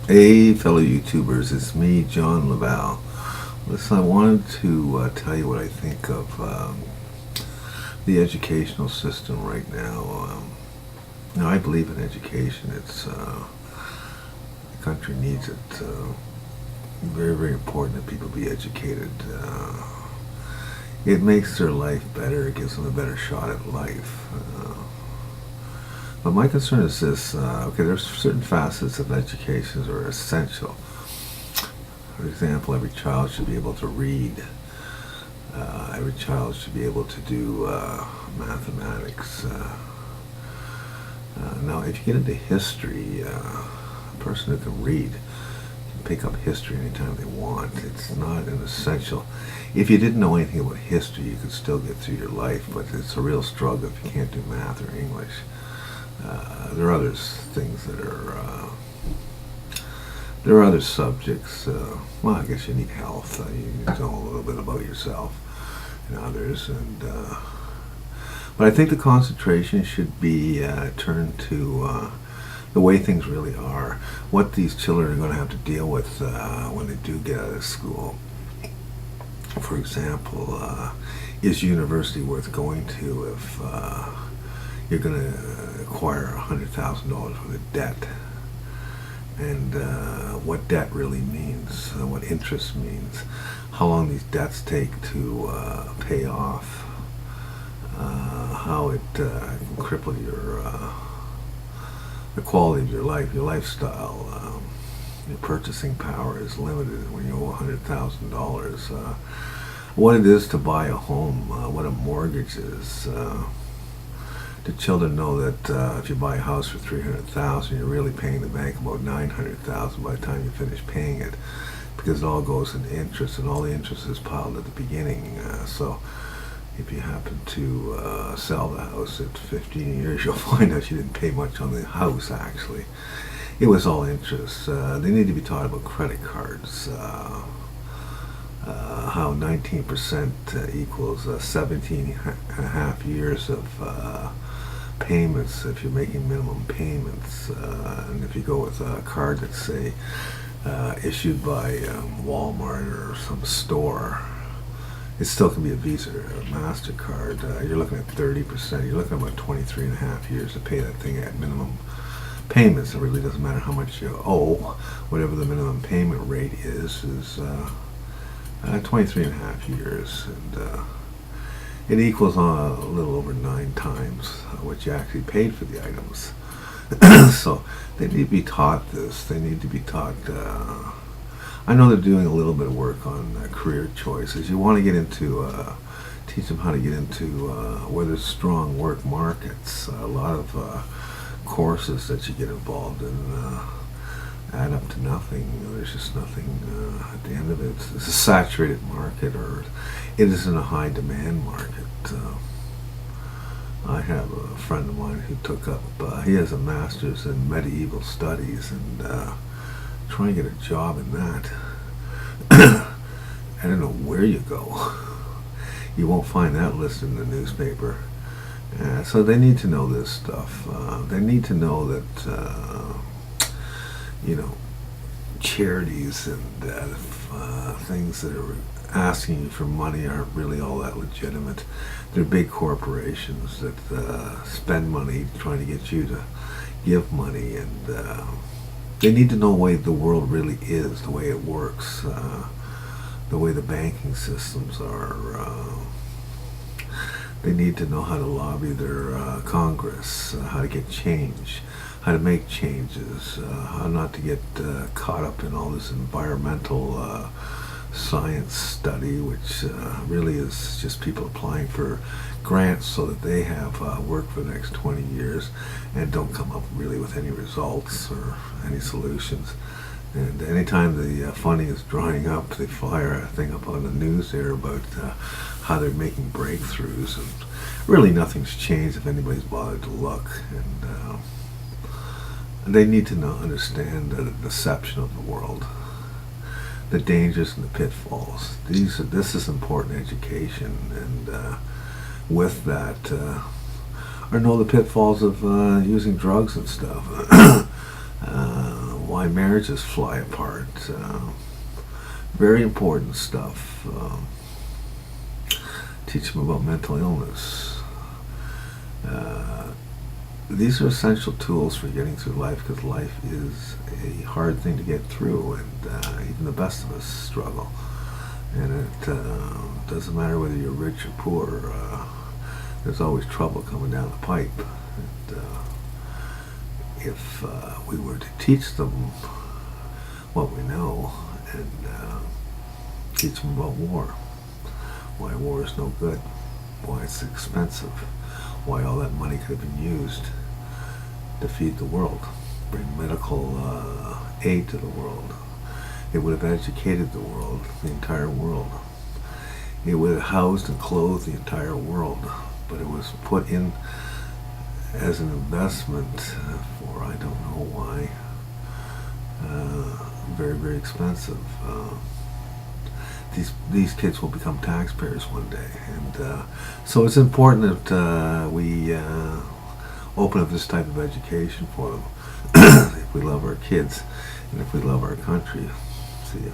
Hey, fellow YouTubers, it's me, John Laval. Listen, I wanted to tell you what I think of the educational system right now. I believe in education. The country needs it. Very, very important that people be educated. It makes their life better. It gives them a better shot at life. But my concern is this. Okay, there's certain facets of education that are essential. For example, every child should be able to read. Every child should be able to do mathematics. Now, if you get into history, a person who can read can pick up history anytime they want. It's not an essential. If you didn't know anything about history, you could still get through your life, but it's a real struggle if you can't do math or English. There are other things that are. There are other subjects. Well, I guess you need health. You know a little bit about yourself and others, but I think the concentration should be turned to the way things really are. What these children are going to have to deal with when they do get out of school. For example, is university worth going to if you're going to acquire $100,000 worth of debt? And what debt really means, what interest means, how long these debts take to pay off, how it can cripple the quality of your life, your lifestyle. Your purchasing power is limited when you owe $100,000. What it is to buy a home, what a mortgage is. The children know that if you buy a house for $300,000, you're really paying the bank about $900,000 by the time you finish paying it, because it all goes in interest, and all the interest is piled at the beginning. So if you happen to sell the house at 15 years, you'll find out you didn't pay much on the house. Actually, it was all interest. They need to be taught about credit cards. How 19% equals 17 and a half years of payments if you're making minimum payments, and if you go with a card that's, say, issued by Walmart or some store, it still can be a Visa or a MasterCard. You're looking at 30%. You're looking at about 23 and a half years to pay that thing at minimum payments. It really doesn't matter how much you owe. Whatever the minimum payment rate is 23 and a half years, and it equals a little over 9 times what you actually paid for the items. So they need to be taught this. They need to be taught. I know they're doing a little bit of work on career choices. You want to get into, teach them how to get into where there's strong work markets. A lot of courses that you get involved in add up to nothing. There's just nothing at the end of it. It's a saturated market, or it isn't a high demand market. I have a friend of mine who took up, he has a master's in medieval studies, and trying to get a job in that, I don't know where you go. You won't find that listed in the newspaper. So they need to know this stuff. They need to know that charities and things that are asking you for money aren't really all that legitimate. They're big corporations that spend money trying to get you to give money, and they need to know the way the world really is, the way it works, the way the banking systems are. They need to know how to lobby their Congress, how to get change, how to make changes, how not to get caught up in all this environmental science study, which really is just people applying for grants so that they have work for the next 20 years and don't come up really with any results or any solutions. And anytime the funding is drying up, they fire a thing up on the news there about how they're making breakthroughs, and really nothing's changed if anybody's bothered to look. And they need to understand the deception of the world, the dangers and the pitfalls. This is important education, and with that, or know the pitfalls of using drugs and stuff. why marriages fly apart. Very important stuff. Teach them about mental illness. These are essential tools for getting through life, because life is a hard thing to get through, and even the best of us struggle. And it doesn't matter whether you're rich or poor, there's always trouble coming down the pipe. And, if we were to teach them what we know, and teach them about war, why war is no good, why it's expensive, why all that money could have been used to feed the world, bring medical aid to the world. It would have educated the world, the entire world. It would have housed and clothed the entire world, but it was put in as an investment for I don't know why. Very, very expensive. These kids will become taxpayers one day, and so it's important that we open up this type of education for them if we love our kids and if we love our country. See ya.